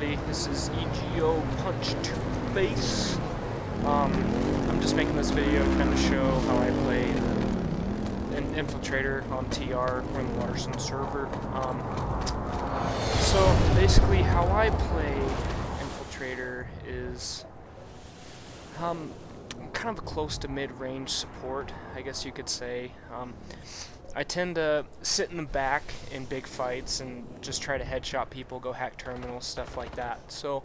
everybody. This is Admin Punch2Face. I'm just making this video to kind of show how I play an Infiltrator on TR or the Larson server. So basically how I play Infiltrator is I'm kind of close to mid-range support, I guess you could say. I tend to sit in the back in big fights and just try to headshot people, go hack terminals, stuff like that. So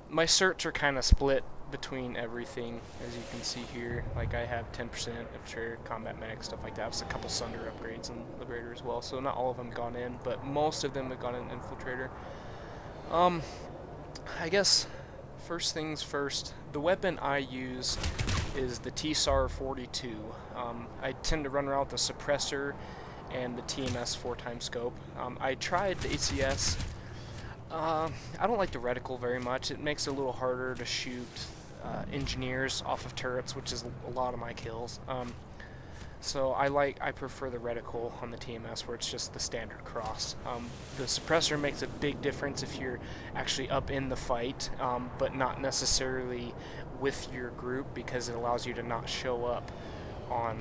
my certs are kind of split between everything, as you can see here. Like I have 10% Infiltrator, Combat Medic, stuff like that. There's a couple Sunder upgrades and Liberator as well, so not all of them gone in, but most of them have gone in Infiltrator. I guess first things first, the weapon I use is the TSAR-42. I tend to run around with the suppressor and the TMS 4x scope. I tried the ACS. I don't like the reticle very much. It makes it a little harder to shoot engineers off of turrets, which is a lot of my kills. So I prefer the reticle on the TMS, where it's just the standard cross. The suppressor makes a big difference if you're actually up in the fight, but not necessarily with your group, because it allows you to not show up on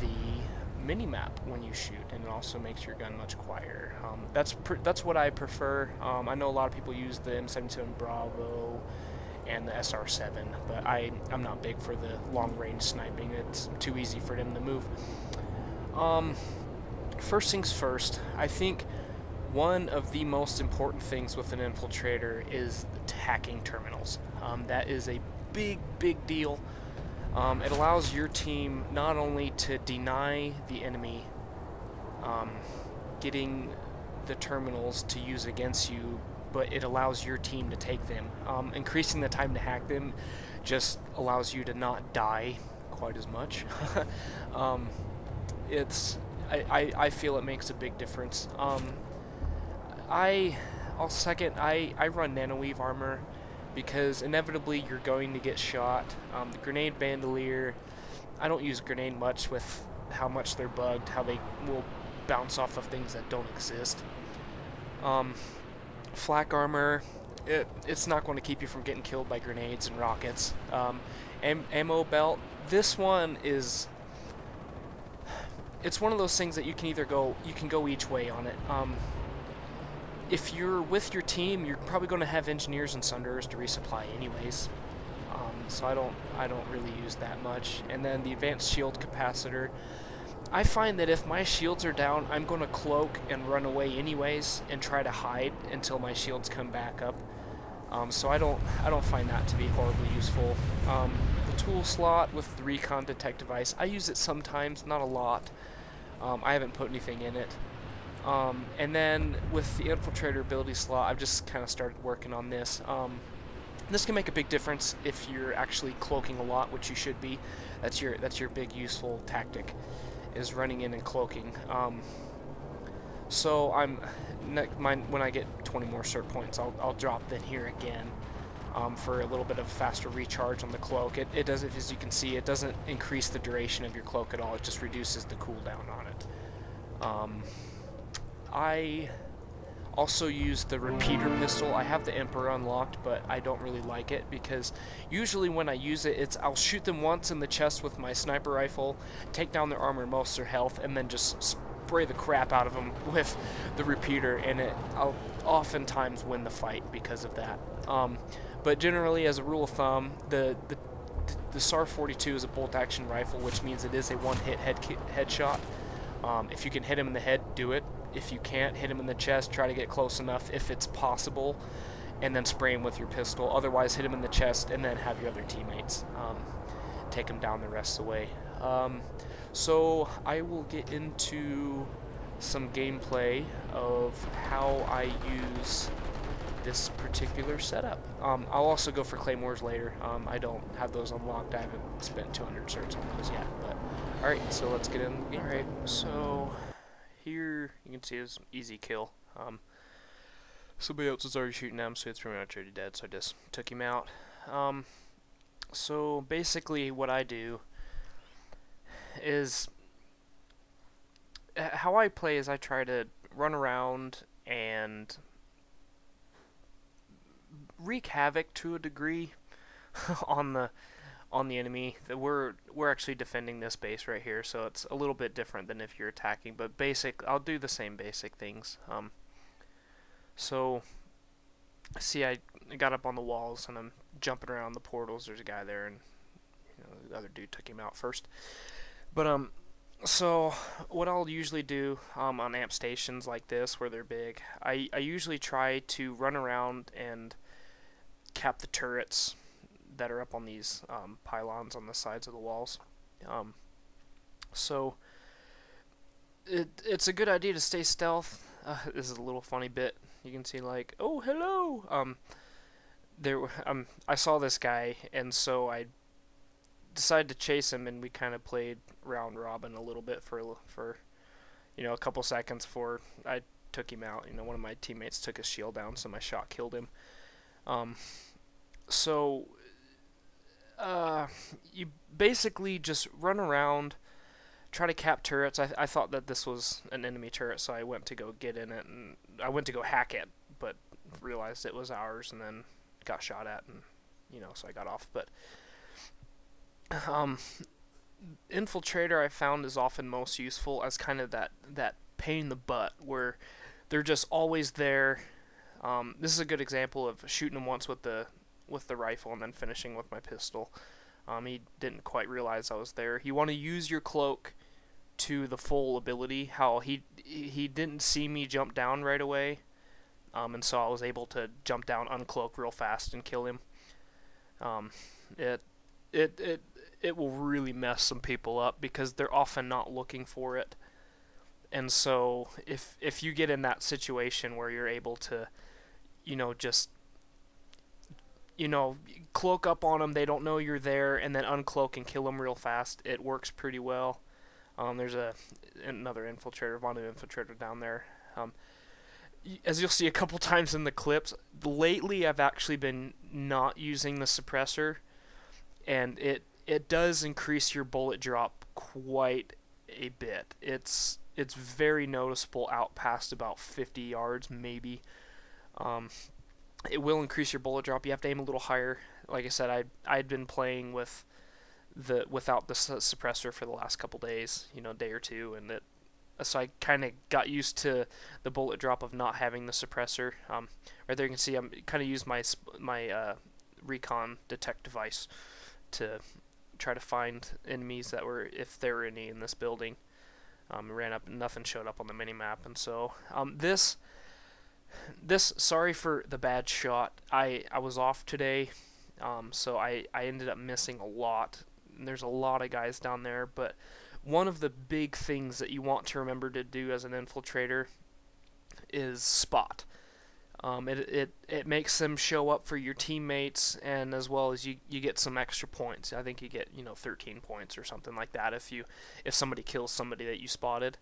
the mini-map when you shoot, and it also makes your gun much quieter. That's what I prefer. I know a lot of people use the M77 Bravo and the SR7, but I'm not big for the long-range sniping. It's too easy for them to move. First things first, I think one of the most important things with an Infiltrator is hacking terminals. That is a big deal. It allows your team not only to deny the enemy getting the terminals to use against you, but it allows your team to take them. Increasing the time to hack them just allows you to not die quite as much. I feel it makes a big difference. I'll second, I run nanoweave armor because inevitably you're going to get shot. The grenade bandolier, I don't use grenade much with how much they're bugged, how they will bounce off of things that don't exist. Flak armor, it's not going to keep you from getting killed by grenades and rockets. Ammo belt, this one is, it's one of those things that you can either go, you can go each way on it. If you're with your team, you're probably going to have engineers and Sunders to resupply anyways. So I don't really use that much. And then the advanced shield capacitor, I find that if my shields are down, I'm going to cloak and run away anyways and try to hide until my shields come back up. So I don't find that to be horribly useful. The tool slot with the recon detect device, I use it sometimes, not a lot. I haven't put anything in it. And then with the Infiltrator ability slot, I've just kind of started working on this. This can make a big difference if you're actually cloaking a lot, which you should be. That's your big useful tactic, is running in and cloaking. So when I get 20 more cert points, I'll drop in here again for a little bit of faster recharge on the cloak. It doesn't, as you can see, it doesn't increase the duration of your cloak at all. It just reduces the cooldown on it. I also use the repeater pistol. I have the Emperor unlocked, but I don't really like it because usually when I use it, I'll shoot them once in the chest with my sniper rifle, take down their armor and most of their health, and then just spray the crap out of them with the repeater, and I'll oftentimes win the fight because of that. But generally, as a rule of thumb, the SAR-42 is a bolt-action rifle, which means it is a one-hit headshot. If you can hit him in the head, do it. If you can't, hit him in the chest, try to get close enough if it's possible, and then spray him with your pistol. Otherwise, hit him in the chest and then have your other teammates take him down the rest of the way. So I will get into some gameplay of how I use this particular setup. I'll also go for claymores later. I don't have those unlocked. I haven't spent 200 certs on those yet. But alright, so let's get in the game. Alright, so here you can see it's easy kill. Somebody else was already shooting at him, so it's pretty much already dead, so I just took him out. So basically what I do is, how I play is I try to run around and wreak havoc to a degree on the enemy. That we're actually defending this base right here, so it's a little bit different than if you're attacking. But I'll do the same basic things. So see, I got up on the walls and I'm jumping around the portals. There's a guy there, and the other dude took him out first. But so what I'll usually do on amp stations like this where they're big, I usually try to run around and cap the turrets that are up on these pylons on the sides of the walls. So it's a good idea to stay stealth. This is a little funny bit. You can see, like, oh, hello. I saw this guy, and so I decided to chase him, and we kind of played round robin a little bit for a couple seconds before I took him out. One of my teammates took his shield down, so my shot killed him. So you basically just run around, try to cap turrets. I thought that this was an enemy turret, so I went to go get in it, and I went to go hack it, but realized it was ours, and then got shot at, and so I got off. But Infiltrator I found is often most useful as kind of that pain in the butt where they're just always there. This is a good example of shooting him once with the rifle and then finishing with my pistol. He didn't quite realize I was there. You want to use your cloak to the full ability. How he didn't see me jump down right away, and so I was able to jump down, uncloak real fast, and kill him. It will really mess some people up because they're often not looking for it. And so if you get in that situation where you're able to, just cloak up on them, they don't know you're there, and then uncloak and kill them real fast, it works pretty well. There's another infiltrator, Voodoo infiltrator down there. As you'll see a couple times in the clips, lately I've actually been not using the suppressor, and it does increase your bullet drop quite a bit. It's very noticeable out past about 50 yards, maybe. It will increase your bullet drop. You have to aim a little higher. Like I said, I'd been playing without the suppressor for the last couple days, day or two, and so I kind of got used to the bullet drop of not having the suppressor. Right there you can see I'm kind of used my recon detect device to try to find enemies that were, if there were any in this building. Ran up, nothing showed up on the minimap, and so this sorry for the bad shot. I was off today, so I ended up missing a lot. And there's a lot of guys down there, but one of the big things that you want to remember to do as an infiltrator is spot. It makes them show up for your teammates, and as well as you get some extra points. I think you get 13 points or something like that if somebody kills somebody that you spotted.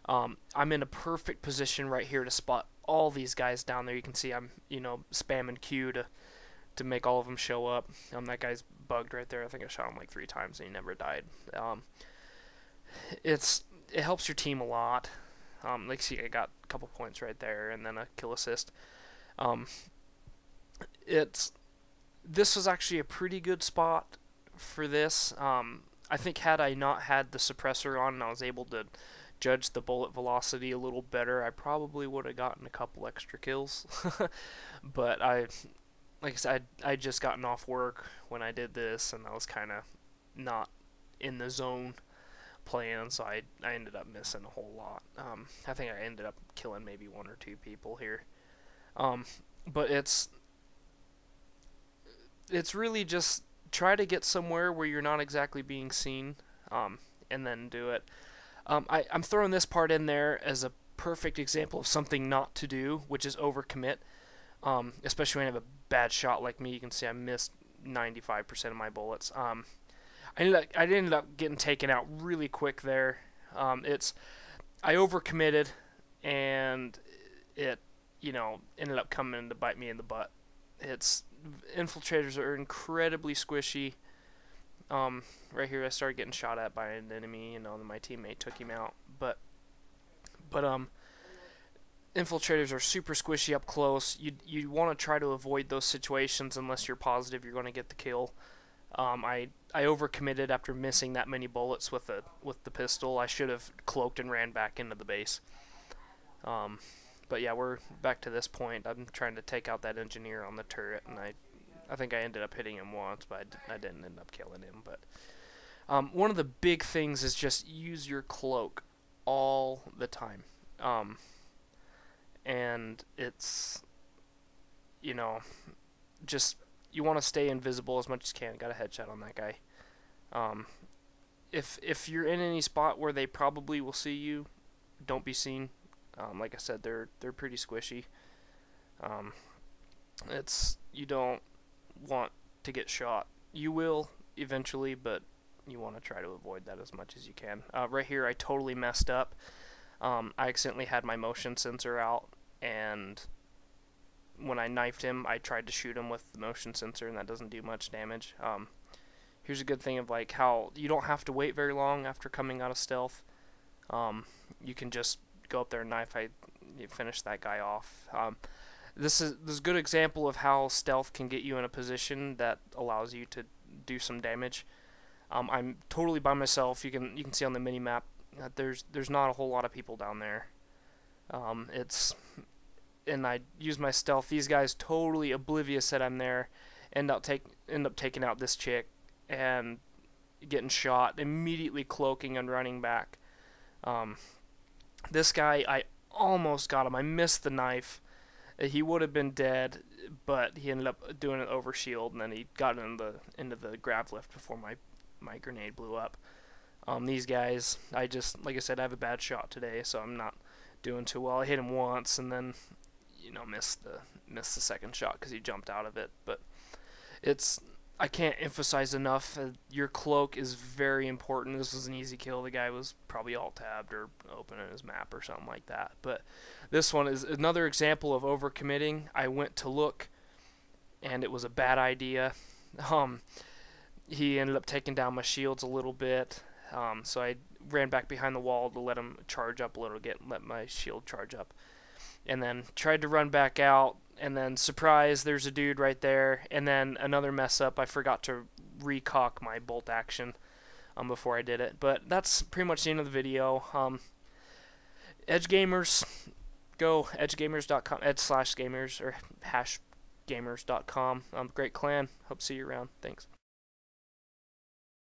I'm in a perfect position right here to spot all these guys down there. You can see I'm spamming Q to make all of them show up. That guy's bugged right there. I think I shot him like 3 times and he never died. It helps your team a lot. Like see, I got a couple points right there, and then a kill assist. This was actually a pretty good spot for this. I think had I not had the suppressor on and I was able to judge the bullet velocity a little better, I probably would have gotten a couple extra kills. But like I said, I'd just gotten off work when I did this, and I was kind of not in the zone playing, so I ended up missing a whole lot. I think I ended up killing maybe 1 or 2 people here. But it's really just try to get somewhere where you're not exactly being seen, and then do it. I'm throwing this part in there as a perfect example of something not to do, which is overcommit. Especially when you have a bad shot like me. You can see I missed 95% of my bullets. I ended up getting taken out really quick there. I overcommitted, and it ended up coming to bite me in the butt. Infiltrators are incredibly squishy. Right here I started getting shot at by an enemy, and my teammate took him out. But infiltrators are super squishy up close. You want to try to avoid those situations unless you're positive you're going to get the kill. I overcommitted after missing that many bullets with the pistol. I should have cloaked and ran back into the base. But yeah, we're back to this point. I'm trying to take out that engineer on the turret, and I think I ended up hitting him once, but I didn't end up killing him. But one of the big things is just use your cloak all the time. And it's, you know, just, you want to stay invisible as much as you can. Got a headshot on that guy. If you're in any spot where they probably will see you, don't be seen. Like I said, they're pretty squishy. You don't want to get shot. You will eventually, but you want to try to avoid that as much as you can. Right here, I totally messed up. I accidentally had my motion sensor out, and when I knifed him, I tried to shoot him with the motion sensor, and that doesn't do much damage. Here's a good thing of like how you don't have to wait very long after coming out of stealth. You can just go up there and knife. You finish that guy off. This is a good example of how stealth can get you in a position that allows you to do some damage. I'm totally by myself. You can see on the mini map that there's not a whole lot of people down there. And I use my stealth. These guys totally oblivious that I'm there. End up taking out this chick and getting shot. Immediately cloaking and running back. This guy, I almost got him. I missed the knife. He would have been dead, but he ended up doing an overshield, and then he got into the grav lift before my grenade blew up. These guys, like I said, I have a bad shot today, so I'm not doing too well. I hit him once, and then, you know, missed the second shot because he jumped out of it. But I can't emphasize enough, your cloak is very important. This was an easy kill. The guy was probably alt-tabbed or opening his map or something like that. But this one is another example of overcommitting. I went to look, and it was a bad idea. He ended up taking down my shields a little bit, so I ran back behind the wall to let him charge up a little bit, and let my shield charge up. And then tried to run back out, and then surprise, there's a dude right there, and then another mess up. I forgot to recock my bolt action before I did it. But that's pretty much the end of the video. EdgeGamers, go edgegamers.com, ed/gamers or #gamers.com. Great clan. Hope to see you around. Thanks.